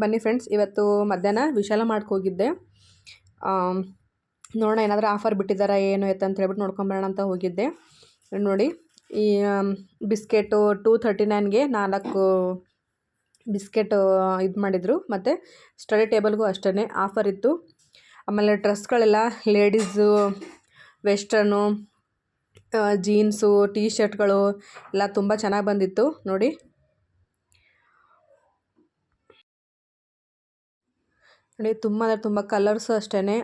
ಬನ್ನಿ ಫ್ರೆಂಡ್ಸ್, ಇವತ್ತು ಮಧ್ಯಾಹ್ನ ವಿಶಾಲ ಮಾರ್ಟ್‌ಗೆ ಹೋಗಿದ್ದೆ. ನೋಡೋಣ ಏನಾದರೂ ಆಫರ್ ಬಿಟ್ಟಿದ್ದಾರಾ ಏನು ಎತ್ತ ಅಂತ ಹೇಳ್ಬಿಟ್ಟು ನೋಡ್ಕೊಂಬರೋಣ ಅಂತ ಹೋಗಿದ್ದೆ. ನೋಡಿ, ಈ ಬಿಸ್ಕೆಟು 239ಗೆ 4 ಬಿಸ್ಕೆಟ್ ಇದು ಮಾಡಿದರು. ಮತ್ತು ಸ್ಟಡಿ ಟೇಬಲ್ಗೂ ಅಷ್ಟೇ ಆಫರ್ ಇತ್ತು. ಆಮೇಲೆ ಡ್ರೆಸ್ಗಳೆಲ್ಲ ಲೇಡೀಸು, ವೆಸ್ಟರ್ನು, ಜೀನ್ಸು, ಟೀ ಶರ್ಟ್ಗಳು ಎಲ್ಲ ತುಂಬ ಚೆನ್ನಾಗಿ ಬಂದಿತ್ತು. ನೋಡಿ ತುಂಬ ಅಂದರೆ ತುಂಬ ಕಲರ್ಸು ಅಷ್ಟೇ.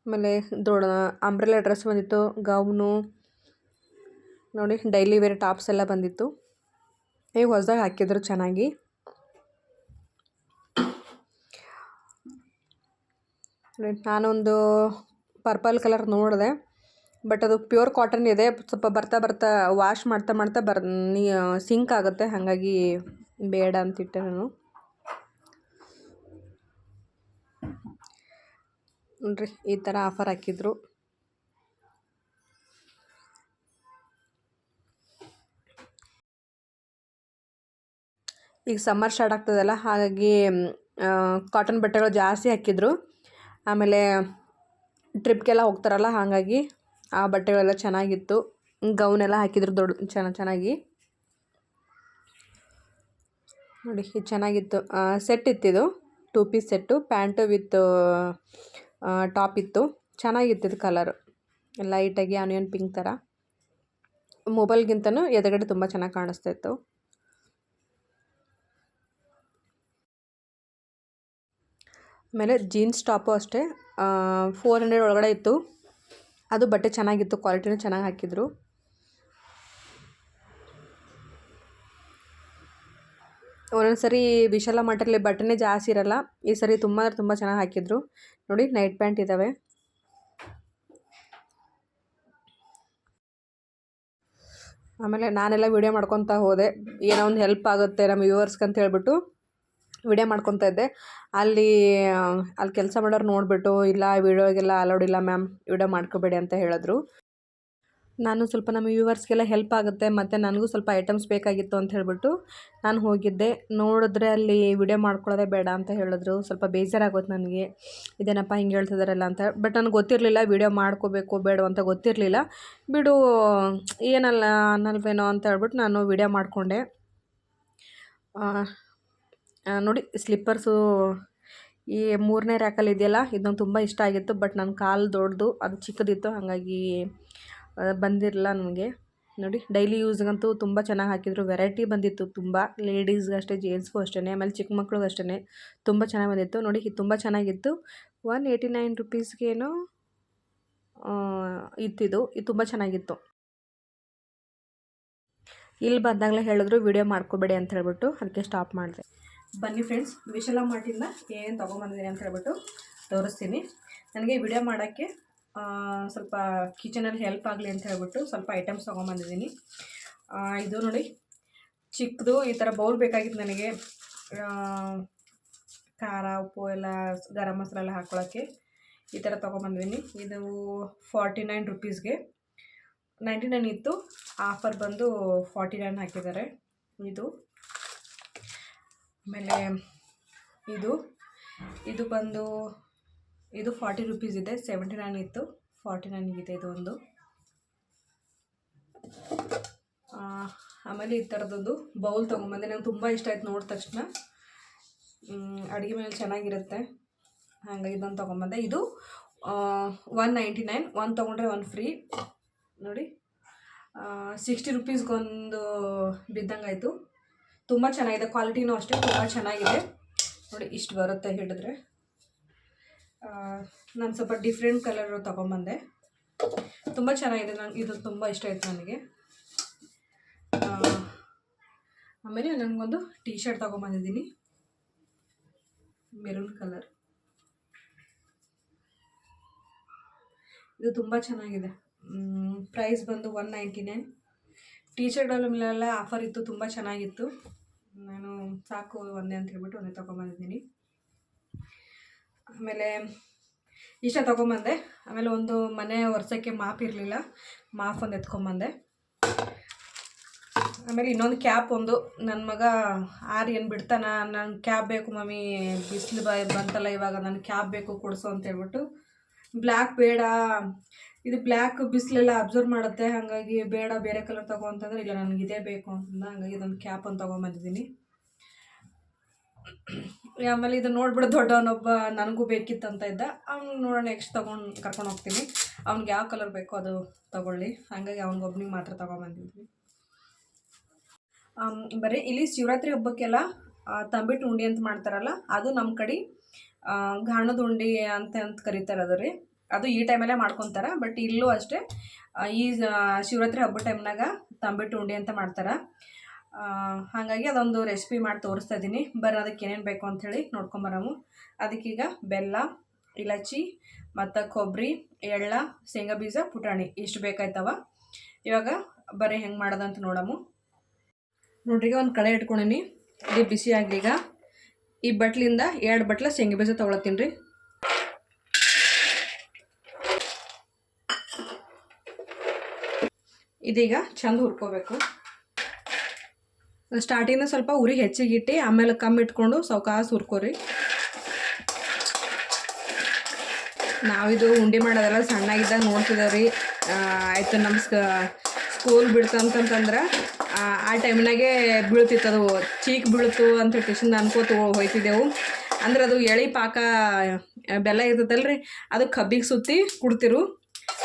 ಆಮೇಲೆ ದೊಡ್ಡ ಅಂಬ್ರೆಲಾ ಡ್ರೆಸ್ ಬಂದಿತ್ತು, ಗೌನು, ನೋಡಿ ಡೈಲಿ ವೇರ್ ಟಾಪ್ಸ್ ಎಲ್ಲ ಬಂದಿತ್ತು. ಈಗ ಹೊಸದಾಗಿ ಹಾಕಿದ್ರು ಚೆನ್ನಾಗಿ. ನಾನೊಂದು ಪರ್ಪಲ್ ಕಲರ್ ನೋಡಿದೆ, ಬಟ್ ಅದು ಪ್ಯೂರ್ ಕಾಟನ್ ಇದೆ. ಸ್ವಲ್ಪ ಬರ್ತಾ ಬರ್ತಾ ವಾಶ್ ಮಾಡ್ತಾ ಮಾಡ್ತಾ ಸಿಂಕ್ ಆಗುತ್ತೆ, ಹಾಗಾಗಿ ಬೇಡ ಅಂತಿಟ್ಟೆ ನಾನು. ನೋಡ್ರಿ, ಈ ಥರ ಆಫರ್ ಹಾಕಿದ್ರು. ಈಗ ಸಮ್ಮರ್ ಸ್ಟಾರ್ಟ್ ಆಗ್ತದಲ್ಲ, ಹಾಗಾಗಿ ಕಾಟನ್ ಬಟ್ಟೆಗಳು ಜಾಸ್ತಿ ಹಾಕಿದ್ರು. ಆಮೇಲೆ ಟ್ರಿಪ್ಗೆಲ್ಲ ಹೋಗ್ತಾರಲ್ಲ, ಹಾಗಾಗಿ ಆ ಬಟ್ಟೆಗಳೆಲ್ಲ ಚೆನ್ನಾಗಿತ್ತು. ಗೌನೆಲ್ಲ ಹಾಕಿದ್ರು ಚೆನ್ನಾಗಿ. ನೋಡಿ, ಇದು ಚೆನ್ನಾಗಿತ್ತು. ಸೆಟ್ ಇತ್ತಿದು, 2 piece set, pant with top ಇತ್ತು. ಚೆನ್ನಾಗಿತ್ತು ಇದು ಕಲರು, ಲೈಟಾಗಿ ಆನಿಯನ್ ಪಿಂಕ್ ಥರ. ಮೊಬೈಲ್ಗಿಂತನೂ ಎದುರುಗಡೆ ತುಂಬ ಚೆನ್ನಾಗಿ ಕಾಣಿಸ್ತಾ ಇತ್ತು. ಆಮೇಲೆ ಜೀನ್ಸ್ ಟಾಪು ಅಷ್ಟೇ, 400 ಒಳಗಡೆ ಇತ್ತು. ಅದು ಬಟ್ಟೆ ಚೆನ್ನಾಗಿತ್ತು, ಕ್ವಾಲಿಟಿನೂ ಚೆನ್ನಾಗಿ ಹಾಕಿದ್ರು. ಒಂದೊಂದು ಸರಿ ವಿಶಾಲ ಮಾರ್ಟಲ್ಲಿ ಬಟ್ಟೆನೇ ಜಾಸ್ತಿ ಇರಲ್ಲ, ಈ ಸರಿ ತುಂಬ ಅಂದರೆ ತುಂಬ ಚೆನ್ನಾಗಿ ಹಾಕಿದ್ರು. ನೋಡಿ, ನೈಟ್ ಪ್ಯಾಂಟ್ ಇದ್ದಾವೆ. ಆಮೇಲೆ ನಾನೆಲ್ಲ ವಿಡಿಯೋ ಮಾಡ್ಕೊತಾ ಹೋದೆ, ಏನೋ ಒಂದು ಹೆಲ್ಪ್ ಆಗುತ್ತೆ ನಮ್ಮ ವ್ಯೂವರ್ಸ್ಗೆ ಅಂತ ಹೇಳ್ಬಿಟ್ಟು ವಿಡಿಯೋ ಮಾಡ್ಕೊತಾ ಇದ್ದೆ. ಅಲ್ಲಿ ಕೆಲಸ ಮಾಡೋರು ನೋಡಿಬಿಟ್ಟು, ಇಲ್ಲ ವಿಡಿಯೋಗೆಲ್ಲ ಅಲೌಡ್ ಇಲ್ಲ ಮ್ಯಾಮ್, ವಿಡಿಯೋ ಮಾಡ್ಕೋಬೇಡಿ ಅಂತ ಹೇಳಿದ್ರು. ನಾನು ಸ್ವಲ್ಪ ನಮ್ಮ ವ್ಯೂವರ್ಸ್ಗೆಲ್ಲ ಹೆಲ್ಪ್ ಆಗುತ್ತೆ, ಮತ್ತು ನನಗೂ ಸ್ವಲ್ಪ ಐಟಮ್ಸ್ ಬೇಕಾಗಿತ್ತು ಅಂತ ಹೇಳಿಬಿಟ್ಟು ನಾನು ಹೋಗಿದ್ದೆ. ನೋಡಿದ್ರೆ ಅಲ್ಲಿ ವಿಡಿಯೋ ಮಾಡ್ಕೊಳ್ಳೋದೇ ಬೇಡ ಅಂತ ಹೇಳಿದ್ರು. ಸ್ವಲ್ಪ ಬೇಜಾರಾಗೋದು ನನಗೆ, ಇದೇನಪ್ಪ ಹಿಂಗೆ ಹೇಳ್ತಿದಾರಲ್ಲ ಅಂತ. ಬಟ್ ನನಗೆ ಗೊತ್ತಿರಲಿಲ್ಲ ವಿಡಿಯೋ ಮಾಡ್ಕೋಬೇಕು ಬೇಡ ಅಂತ ಗೊತ್ತಿರಲಿಲ್ಲ. ಬಿಡು, ಏನಲ್ಲ ಅನ್ನಲ್ವೇನೋ ಅಂತ ಹೇಳ್ಬಿಟ್ಟು ನಾನು ವಿಡಿಯೋ ಮಾಡಿಕೊಂಡೆ. ನೋಡಿ, ಸ್ಲಿಪ್ಪರ್ಸು ಈ 3ನೇ ರ್ಯಾಕಲ್ಲಿ ಇದೆಯಲ್ಲ, ಇದು ನಂಗೆ ತುಂಬ ಇಷ್ಟ ಆಗಿತ್ತು. ಬಟ್ ನನ್ನ ಕಾಲು ದೊಡ್ಡದು, ಅದು ಚಿಕ್ಕದಿತ್ತು, ಹಾಗಾಗಿ ಬಂದಿರಲಿಲ್ಲ ನನಗೆ. ನೋಡಿ, ಡೈಲಿ ಯೂಸ್ಗಂತೂ ತುಂಬ ಚೆನ್ನಾಗಿ ಹಾಕಿದ್ರು. ವೆರೈಟಿ ಬಂದಿತ್ತು ತುಂಬ, ಲೇಡೀಸ್ಗೆ ಅಷ್ಟೇ, ಜೆಂಟ್ಸ್ಗೂ ಅಷ್ಟೇ, ಆಮೇಲೆ ಚಿಕ್ಕ ಮಕ್ಳಿಗೂ ಅಷ್ಟೇ ತುಂಬ ಚೆನ್ನಾಗಿ ಬಂದಿತ್ತು. ನೋಡಿ, ಇದು ತುಂಬ ಚೆನ್ನಾಗಿತ್ತು. 189 ರುಪೀಸ್ಗೇನೋ ಇತ್ತಿದು. ಇದು ತುಂಬ ಚೆನ್ನಾಗಿತ್ತು. ಇಲ್ಲಿ ಬಂದಾಗಲೇ ಹೇಳಿದ್ರು ವಿಡಿಯೋ ಮಾಡ್ಕೋಬೇಡಿ ಅಂತ ಹೇಳ್ಬಿಟ್ಟು, ಅದಕ್ಕೆ ಸ್ಟಾಪ್ ಮಾಡಿದೆ. ಬನ್ನಿ ಫ್ರೆಂಡ್ಸ್, ವಿಶಾಲ ಮಾರ್ಟಿಂದ ಏನು ತೊಗೊಂಬಂದಿದ್ದೀನಿ ಅಂತ ಹೇಳ್ಬಿಟ್ಟು ತೋರಿಸ್ತೀನಿ. ನನಗೆ ವಿಡಿಯೋ ಮಾಡೋಕ್ಕೆ ಸ್ವಲ್ಪ ಕಿಚನಲ್ಲಿ ಹೆಲ್ಪ್ ಆಗಲಿ ಅಂತ ಹೇಳ್ಬಿಟ್ಟು ಸ್ವಲ್ಪ ಐಟಮ್ಸ್ ತೊಗೊಂಬಂದಿದ್ದೀನಿ. ಇದು ನೋಡಿ, ಚಿಕ್ಕದು ಈ ಥರ ಬೌಲ್ ಬೇಕಾಗಿತ್ತು ನನಗೆ, ಖಾರ, ಉಪ್ಪು ಎಲ್ಲ, ಗರಂ ಮಸಾಲ ಎಲ್ಲ ಹಾಕ್ಕೊಳ್ಳೋಕ್ಕೆ. ಈ ಥರ ತೊಗೊಂಬಂದಿದ್ದೀನಿ. ಇದು 49 ರುಪೀಸ್ಗೆ, 99 ಇತ್ತು, ಆಫರ್ ಬಂದು 49 ಹಾಕಿದ್ದಾರೆ. ಇದು ಆಮೇಲೆ ಇದು ಬಂದು ಇದು 40 ರುಪೀಸ್ ಇದೆ, 79 ಇತ್ತು, 49 ಇದೆ ಇದು ಒಂದು. ಆಮೇಲೆ ಈ ಥರದೊಂದು ಬೌಲ್ ತೊಗೊಂಬಂದೆ, ನಂಗೆ ತುಂಬ ಇಷ್ಟ ಆಯ್ತು ನೋಡಿದ ತಕ್ಷಣ. ಅಡುಗೆ ಮೇಲೆ ಚೆನ್ನಾಗಿರುತ್ತೆ, ಹಾಗಾಗಿ ಇದೊಂದು ತೊಗೊಂಬಂದೆ. ಇದು 199, ಒಂದು ತೊಗೊಂಡ್ರೆ ಒಂದು ಫ್ರೀ. ನೋಡಿ, 60 ರುಪೀಸ್ಗೊಂದು ಬಿದ್ದಂಗಾಯಿತು. ತುಂಬ ಚೆನ್ನಾಗಿದೆ, ಕ್ವಾಲಿಟಿನೂ ಅಷ್ಟೇ ತುಂಬ ಚೆನ್ನಾಗಿದೆ. ನೋಡಿ, ಇಷ್ಟು ಬರುತ್ತೆ ಹಿಡಿದ್ರೆ. ನಾನು ಸ್ವಲ್ಪ ಡಿಫ್ರೆಂಟ್ ಕಲರು ತೊಗೊಂಬಂದೆ, ತುಂಬ ಚೆನ್ನಾಗಿದೆ. ನನಗೆ ಇದು ತುಂಬ ಇಷ್ಟ ಆಯಿತು ನನಗೆ. ಆಮೇಲೆ ನನಗೊಂದು ಟೀ ಶರ್ಟ್ ತೊಗೊಂಬಂದಿದ್ದೀನಿ, ಮೆರೂನ್ ಕಲರ್. ಇದು ತುಂಬ ಚೆನ್ನಾಗಿದೆ. ಪ್ರೈಸ್ ಬಂದು 199. ಟೀ ಶರ್ಟ್ಗಳ ಮೇಲೆಲ್ಲ ಆಫರ್ ಇತ್ತು, ತುಂಬ ಚೆನ್ನಾಗಿತ್ತು. ನಾನು ಸಾಕು ಒಂದೇ ಅಂತ ಹೇಳ್ಬಿಟ್ಟು ಒಂದೇ ತೊಗೊಂಬಂದಿದ್ದೀನಿ. ಆಮೇಲೆ ಇಷ್ಟ ತೊಗೊಂಬಂದೆ. ಆಮೇಲೆ ಒಂದು ಮನೆ ಒರೆಸೋಕ್ಕೆ ಮಾಪ್ ಇರಲಿಲ್ಲ, ಮಾಪ್ ಒಂದು ಎತ್ಕೊಂಬಂದೆ. ಆಮೇಲೆ ಇನ್ನೊಂದು ಕ್ಯಾಪ್ ಒಂದು ನನ್ನ ಮಗ ಏನು ಬಿಡ್ತಾನ, ನನ್ನ ಕ್ಯಾಬ್ ಬೇಕು ಮಮ್ಮಿ, ಬಿಸಿಲು ಬಂತಲ್ಲ ಇವಾಗ, ನನ್ನ ಕ್ಯಾಬ್ ಬೇಕು ಕೊಡಿಸು ಅಂತ ಹೇಳ್ಬಿಟ್ಟು. ಬ್ಲ್ಯಾಕ್ ಬೇಡ, ಇದು ಬ್ಲ್ಯಾಕ್ ಬಿಸಿಲೆಲ್ಲ ಅಬ್ಸರ್ವ್ ಮಾಡುತ್ತೆ, ಹಾಗಾಗಿ ಬೇಡ ಬೇರೆ ಕಲರ್ ತಗೋ ಅಂತಂದ್ರೆ, ಇಲ್ಲ ನನಗೆ ಇದೇ ಬೇಕು ಅಂತಂದ. ಹಾಗಾಗಿ ಇದೊಂದು ಕ್ಯಾಪ್ ಒಂದು ತೊಗೊಂಬಂದಿದ್ದೀನಿ. ಆಮೇಲೆ ಇದು ನೋಡ್ಬಿಟ್ಟು ದೊಡ್ಡವನೊಬ್ಬ ನನಗೂ ಬೇಕಿತ್ತು ಅಂತ ಇದ್ದ, ಅವ್ನು ನೋಡೋಣ ನೆಕ್ಸ್ಟ್ ಕರ್ಕೊಂಡು ಹೋಗ್ತೀನಿ. ಅವ್ನಿಗೆ ಯಾವ ಕಲರ್ ಬೇಕೋ ಅದು ತೊಗೊಳ್ಳಿ, ಹಾಗಾಗಿ ಅವ್ನಿಗೊಬ್ನಿಗೆ ಮಾತ್ರ ತೊಗೊಂಬಂದಿದ್ವಿ. ಬರೀ ಇಲ್ಲಿ ಶಿವರಾತ್ರಿ ಹಬ್ಬಕ್ಕೆಲ್ಲ ತಂಬಿಟ್ಟು ಉಂಡೆ ಅಂತ ಮಾಡ್ತಾರಲ್ಲ, ಅದು ನಮ್ಮ ಕಡೆ ಗಾಣದ ಉಂಡೆ ಅಂತ ಕರೀತಾರೆ. ಅದು ರೀ, ಅದು ಈ ಟೈಮಲ್ಲೇ ಮಾಡ್ಕೊತಾರೆ. ಬಟ್ ಇಲ್ಲೂ ಅಷ್ಟೇ ಈ ಶಿವರಾತ್ರಿ ಹಬ್ಬ ಟೈಮ್ನಾಗ ತಂಬಿಟ್ಟು ಉಂಡೆ ಅಂತ ಮಾಡ್ತಾರೆ. ಹಾಗಾಗಿ ಅದೊಂದು ರೆಸಿಪಿ ಮಾಡಿ ತೋರಿಸ್ತಾ ಇದ್ದೀನಿ. ಬರೀ ಅದಕ್ಕೆ ಏನೇನು ಬೇಕು ಅಂಥೇಳಿ ನೋಡ್ಕೊಂಬರವು. ಅದಕ್ಕೀಗ ಬೆಲ್ಲ, ಇಲಚಿ ಮತ್ತು ಕೊಬ್ಬರಿ, ಎಳ್ಳ, ಶೇಂಗಾ ಬೀಜ, ಪುಟಾಣಿ ಇಷ್ಟು ಬೇಕಾಯ್ತವ. ಇವಾಗ ಬರೀ ಹೆಂಗೆ ಮಾಡೋದಂತ ನೋಡಮು. ನೋಡ್ರಿ, ಈಗ ಒಂದು ಕಡೆ ಇಟ್ಕೊಂಡೀನಿ, ಇದು ಬಿಸಿ ಆಗಲಿ. ಈಗ ಈ ಬಟ್ಲಿಂದ 2 ಬಟ್ಲ ಶೇಂಗಾ ಬೀಜ ತೊಗೊಳತ್ತೀನಿ ರೀ. ಇದೀಗ ಚಂದ ಹುರ್ಕೋಬೇಕು. ಸ್ಟಾರ್ಟಿಂಗ್ ಸ್ವಲ್ಪ ಉರಿ ಹೆಚ್ಚಿಗಿಟ್ಟು ಆಮೇಲೆ ಕಮ್ಮಿ ಇಟ್ಕೊಂಡು ಸಾವಕಾಶ ಹುರ್ಕೋರಿ. ನಾವಿದು ಉಂಡೆ ಮಾಡೋದೆಲ್ಲ ಸಣ್ಣಾಗಿದ್ದಾಗ ನೋಡ್ತಿದ್ದೇವ್ರಿ. ಆಯಿತು, ನಮ್ಮ ಸ್ಕೂಲ್ ಬಿಡ್ತಂತಂದ್ರೆ ಆ ಟೈಮ್ನಾಗೆ ಬೀಳ್ತಿತ್ತು, ಅದು ಚೀಕ್ ಬೀಳ್ತು ಅಂತ ಟ್ಯೂಷನ್ ಅನ್ಕೋತ ಹೋಯ್ತಿದ್ದೆವು. ಅಂದ್ರೆ ಅದು ಎಳೆ ಪಾಕ ಬೆಲ್ಲ ಇರ್ತದಲ್ರಿ, ಅದು ಕಬ್ಬಿಗೆ ಸುತ್ತಿ ಕುಡ್ತಿರು.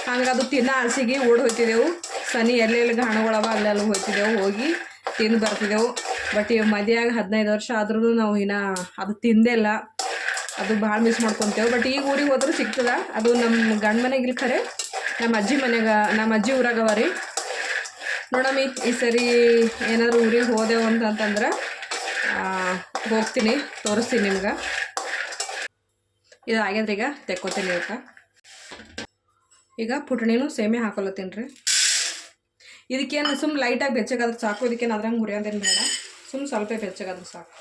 ಹಂಗೆ ಅದು ತಿನ್ನೋ ಆಸೆಗೆ ಓಡಿ ಹೋಗ್ತಿದ್ದೆವು. ಸನಿ ಎಲ್ಲೆಲ್ಲಿ ಗಾಣಗಳವ ಅಲ್ಲೆಲ್ಲ ಹೋಗ್ತಿದ್ದೆವು, ಹೋಗಿ ತಿಂದು ಬರ್ತಿದ್ದೆವು. ಬಟ್ ಇವಾಗ ಮದುವೆಯಾಗಿ 15 ವರ್ಷ ಆದ್ರೂ ನಾವು ಇನ್ನೂ ಅದು ತಿಂದೇ ಇಲ್ಲ. ಅದು ಭಾಳ ಮಿಸ್ ಮಾಡ್ಕೊತೇವೆ. ಬಟ್ ಈಗ ಊರಿಗೆ ಹೋದ್ರೂ ಸಿಗ್ತದೆ. ಅದು ನಮ್ಮ ಗಂಡ ಮನೆಗೆ ಇಲ್ಲಿ ಖರೆ ನಮ್ಮ ಅಜ್ಜಿ ಮನೆಗೆ, ನಮ್ಮ ಅಜ್ಜಿ ಊರಾಗವ ರೀ. ನೋಡಮ್ಮಿ, ಈ ಸರಿ ಏನಾದರೂ ಊರಿಗೆ ಹೋದೆವು ಅಂತಂದ್ರೆ ಹೋಗ್ತೀನಿ, ತೋರಿಸ್ತೀನಿ ನಿಮ್ಗೆ. ಇದು ಆಗ್ಯದ್ರಿ, ಈಗ ತೆಕ್ಕೋತೀನಿ. ಈಗ ಪುಟಾಣಿನೂ ಸೇಮೆ ಹಾಕೊಳತ್ತೀನಿ ರೀ. ಇದಕ್ಕೇನು ಲೈಟಾಗಿ ಬೆಚ್ಚಗಾದ್ರೆ ಸಾಕು. ಇದಕ್ಕೇನು ಅದ್ರಂಗೆ ಹುರಿಯೋದೇನು ಬೇಡ, ಸ್ವಲ್ಪ ಬೆಚ್ಚಗಾದ್ರೆ ಸಾಕು.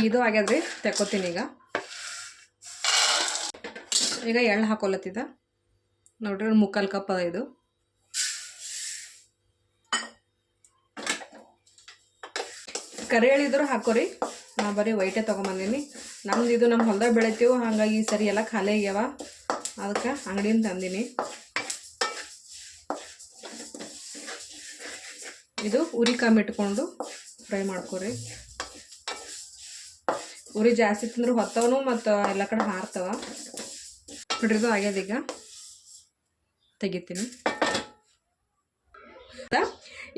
ಇದು ಆಗ್ಯದ್ರಿ, ತೆಕ್ಕೋತೀನಿ. ಈಗ ಎಳ್ಳು ಹಾಕೊಳತ್ತಿದ್ದ ನೋಡ್ರಿ, 3/4 ಕಪ್ ಅದ. ಇದು ಕರಿ ಎಳ್ಳಿದ್ರು ಹಾಕೋರಿ, ನಾ ಬರೀ ವೈಟೇ ತೊಗೊಂಬಂದೀನಿ. ನಮ್ದು ಇದು ನಮ್ಮ ಹೊಲ್ದಾಗ ಬೆಳಿತೀವಿ, ಹಾಗಾಗಿ ಈ ಸರಿ ಎಲ್ಲ ಖಾಲಿ ಆಗ್ಯಾವ, ಅದಕ್ಕೆ ಅಂಗಡಿಯಿಂದ ತಂದೀನಿ. ಇದು ಉರಿ ಕಮ್ಮಿ ಇಟ್ಕೊಂಡು ಫ್ರೈ ಮಾಡ್ಕೊರಿ. ಉರಿ ಜಾಸ್ತಿ ತಿಂದ್ರೆ ಹೊತ್ತವನು ಮತ್ತು ಎಲ್ಲ ಕಡೆ ಹಾರ್ತವ. ನೋಡ್ರಿ, ಇದು ಆಗ್ಯದ. ಈಗ ತೆಗಿತೀನಿ.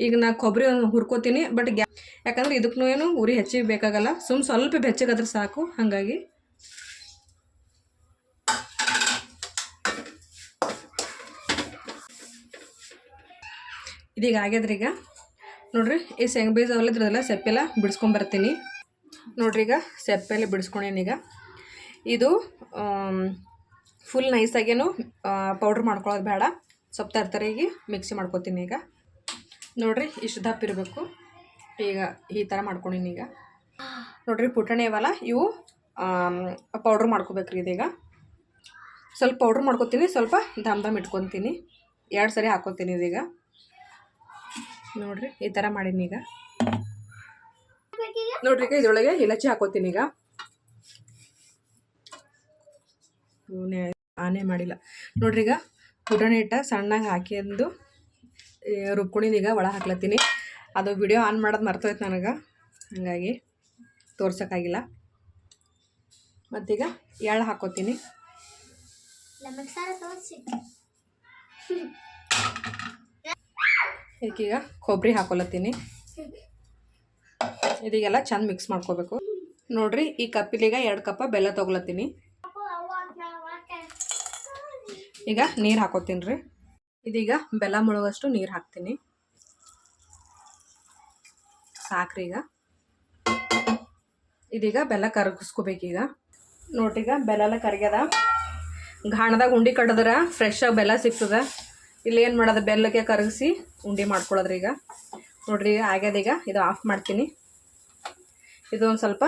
ಈಗ ನಾ ಕೊಬ್ಬರಿ ಹುರ್ಕೋತೀನಿ. ಬಟ್ ಯಾಕಂದ್ರೆ ಇದಕ್ಕೂ ಏನು ಉರಿ ಹೆಚ್ಚಿಗೆ ಬೇಕಾಗಲ್ಲ, ಸ್ವಲ್ಪ ಬೆಚ್ಚಗಾದ್ರೆ ಸಾಕು. ಹಾಗಾಗಿ ಇದೀಗ ಆಗ್ಯದ್ರಿ. ಈಗ ನೋಡ್ರಿ, ಈ ಶೇಂಗಾ ಬೀಜ ಅವಲ್ಲಿದ್ರದೆಲ್ಲ ಸೆಪ್ಪೆಲ್ಲ ಬಿಡಿಸ್ಕೊಂಬರ್ತೀನಿ. ನೋಡ್ರಿ, ಈಗ ಸೆಪ್ಪೆಲ್ಲ ಬಿಡಿಸ್ಕೊಂಡೇನಿ. ಈಗ ಇದು ಫುಲ್ ನೈಸಾಗೇನು ಪೌಡ್ರ್ ಮಾಡ್ಕೊಳ್ಳೋದು ಬೇಡ, ಸ್ವಲ್ಪ ತರ್ತರಿಗೆ ಮಿಕ್ಸಿ ಮಾಡ್ಕೊತೀನಿ. ಈಗ ನೋಡ್ರಿ, ಇಷ್ಟು ದಪ್ಪ ಇರಬೇಕು. ಈಗ ಈ ಥರ ಮಾಡ್ಕೊಂಡೀನಿ. ಈಗ ನೋಡ್ರಿ, ಪುಟಾಣಿ ಅವಲ್ಲ ಇವು ಪೌಡ್ರ್ ಮಾಡ್ಕೋಬೇಕ್ರಿ. ಇದೀಗ ಸ್ವಲ್ಪ ಪೌಡ್ರ್ ಮಾಡ್ಕೊತೀನಿ, ಸ್ವಲ್ಪ ದಮ್ ಇಟ್ಕೊತೀನಿ. 2 ಸರಿ ಹಾಕ್ಕೊತೀನಿ. ಇದೀಗ ನೋಡ್ರಿ, ಈ ಥರ ಮಾಡೀನಿ. ಈಗ ನೋಡ್ರಿ, ಈಗ ಇದ್ರೊಳಗೆ ಇಲಚಿ ಹಾಕೋತೀನಿ. ಈಗ ಆನೆ ಮಾಡಿಲ್ಲ ನೋಡ್ರಿ. ಈಗ ಪುಟಾಣಿ ಹಿಟ್ಟ ಸಣ್ಣಗೆ ಹಾಕಿಂದು ರುಬ್ಕೊಂಡಿದ್ದು ಈಗ ಒಳ ಹಾಕ್ಲತ್ತೀನಿ. ಅದು ವಿಡಿಯೋ ಆನ್ ಮಾಡೋದು ಮರ್ತೋಯ್ತು ನನಗೆ, ಹಾಗಾಗಿ ತೋರ್ಸೋಕ್ಕಾಗಿಲ್ಲ. ಮತ್ತೀಗ ಎಳ್ಳು ಹಾಕೋತೀನಿ. ಇದಕ್ಕೀಗ ಕೊಬ್ಬರಿ ಹಾಕೊಳತ್ತೀನಿ. ಇದೀಗೆಲ್ಲ ಚಂದ ಮಿಕ್ಸ್ ಮಾಡ್ಕೋಬೇಕು. ನೋಡ್ರಿ, ಈ ಕಪ್ಪಿಲೀಗ 2 ಕಪ್ ಬೆಲ್ಲ ತೊಗೊಳತ್ತೀನಿ. ಈಗ ನೀರು ಹಾಕೋತೀನಿ ರೀ. ಇದೀಗ ಬೆಲ್ಲ ಮುಳುಗಷ್ಟು ನೀರು ಹಾಕ್ತೀನಿ, ಸಾಕ್ರಿ. ಈಗ ಇದೀಗ ಬೆಲ್ಲ ಕರಗಿಸ್ಕೋಬೇಕೀಗ. ನೋಡ್ರಿ, ಈಗ ಬೆಲ್ಲ ಎಲ್ಲ ಕರಗ್ಯದ. ಗಾಣದಾಗ ಉಂಡೆ ಕಟ್ಟದ್ರೆ ಫ್ರೆಶ್ ಆಗಿ ಬೆಲ್ಲ ಸಿಗ್ತದೆ. ಇಲ್ಲಿ ಏನು ಮಾಡೋದು, ಬೆಲ್ಲಕ್ಕೆ ಕರಗಿಸಿ ಉಂಡೆ ಮಾಡ್ಕೊಳ್ಳೋದ್ರಿ. ಈಗ ನೋಡ್ರಿ, ಆಗ್ಯದ. ಈಗ ಇದು ಆಫ್ ಮಾಡ್ತೀನಿ. ಇದೊಂದು ಸ್ವಲ್ಪ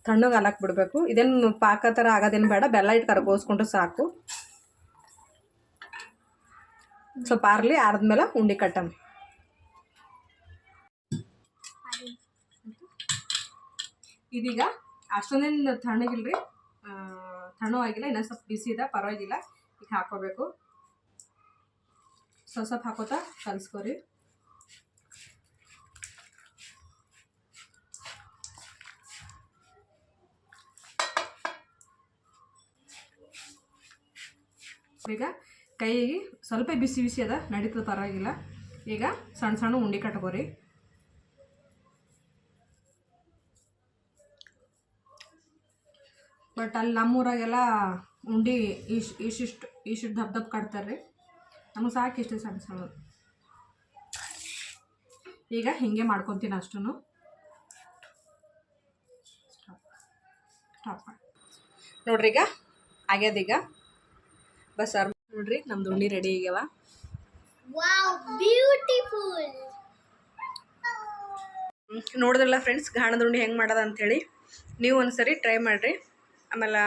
ತಣ್ಣಗೆ ಹಾಲಕ್ಕೆ ಬಿಡಬೇಕು. ಇದೇನು ಪಾಕ ಥರ ಆಗೋದೇನು ಬೇಡ, ಬೆಲ್ಲ ಇಟ್ಟು ಕರ್ಗೋಸ್ಕೊಂಡ್ರೆ ಸಾಕು. ಸ್ವಲ್ಪ ಆರ್ಲಿ, ಆರಿದ್ಮೇಲೆ ಉಂಡೆ ಕಟ್ಟಮ್ಮ. ಇದೀಗ ಅಷ್ಟೊಂದೇನು ತಣ್ಣಗಿಲ್ರಿ, ತಣ್ಣವಾಗಿಲ್ಲ, ಇನ್ನೊಂದು ಸ್ವಲ್ಪ ಬಿಸಿ ಇದೆ, ಪರವಾಗಿಲ್ಲ. ಈಗ ಹಾಕೋಬೇಕು, ಸ್ವಲ್ಪ ಹಾಕೋತಾ ಕಲಿಸ್ಕೊರಿ. ಈಗ ಕೈಗೆ ಸ್ವಲ್ಪ ಬಿಸಿ ಬಿಸಿ ಅದ, ನಡೀತದೆ, ಪರವಾಗಿಲ್ಲ. ಈಗ ಸಣ್ಣ ಸಣ್ಣ ಉಂಡೆ ಕಟ್ಕೋರಿ. ಬಟ್ ಅಲ್ಲಿ ನಮ್ಮೂರಾಗೆಲ್ಲ ಉಂಡೆ ಇಷ್ಟು ದಪ್ಪ ಕಟ್ತಾರೆ ರೀ. ನಮಗೆ ಸಾಕು ಇಷ್ಟು ಸಣ್ಣ ಸಣ್ಣ. ಈಗ ಹೀಗೆ ಮಾಡ್ಕೊತೀನಿ ಅಷ್ಟೂ. ಸ್ಟಾಪ್ ಮಾಡಿ ನೋಡ್ರಿ, ಈಗ ಆಗ್ಯದೀಗ ಬಸ್ ನೋಡ್ರಿ, ನಮ್ದು ಉಂಡೆ ರೆಡಿ ಆಗ್ಯಾವ. ನೋಡಿದ್ರಲ್ಲ ಫ್ರೆಂಡ್ಸ್, ಗಾಣದ ಉಂಡೆ ಹೆಂಗೆ ಮಾಡೋದು ಅಂಥೇಳಿ. ನೀವು ಒಂದ್ಸರಿ ಟ್ರೈ ಮಾಡಿರಿ. ಆಮೇಲೆ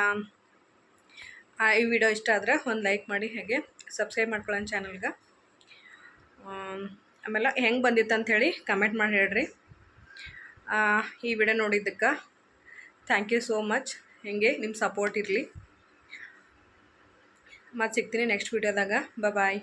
ಈ ವಿಡಿಯೋ ಇಷ್ಟ ಆದ್ರೆ ಒಂದು ಲೈಕ್ ಮಾಡಿ, ಹಾಗೆ ಸಬ್ಸ್ಕ್ರೈಬ್ ಮಾಡ್ಕೊಳ್ಳೋಣ ಚಾನಲ್ಗೆ. ಆಮೇಲೆ ಹೆಂಗೆ ಬಂದಿತ್ತು ಅಂಥೇಳಿ ಕಮೆಂಟ್ ಮಾಡಿ ಹೇಳ್ರಿ. ಈ ವಿಡಿಯೋ ನೋಡಿದ್ದಕ್ಕೆ ಥ್ಯಾಂಕ್ ಯು ಸೋ ಮಚ್. ಹಿಂಗೆ ನಿಮ್ಮ ಸಪೋರ್ಟ್ ಇರಲಿ. ಮತ್ತೆ ಸಿಗ್ತೀನಿ ನೆಕ್ಸ್ಟ್ ವಿಡಿಯೋದಾಗ. ಬಾಯ್.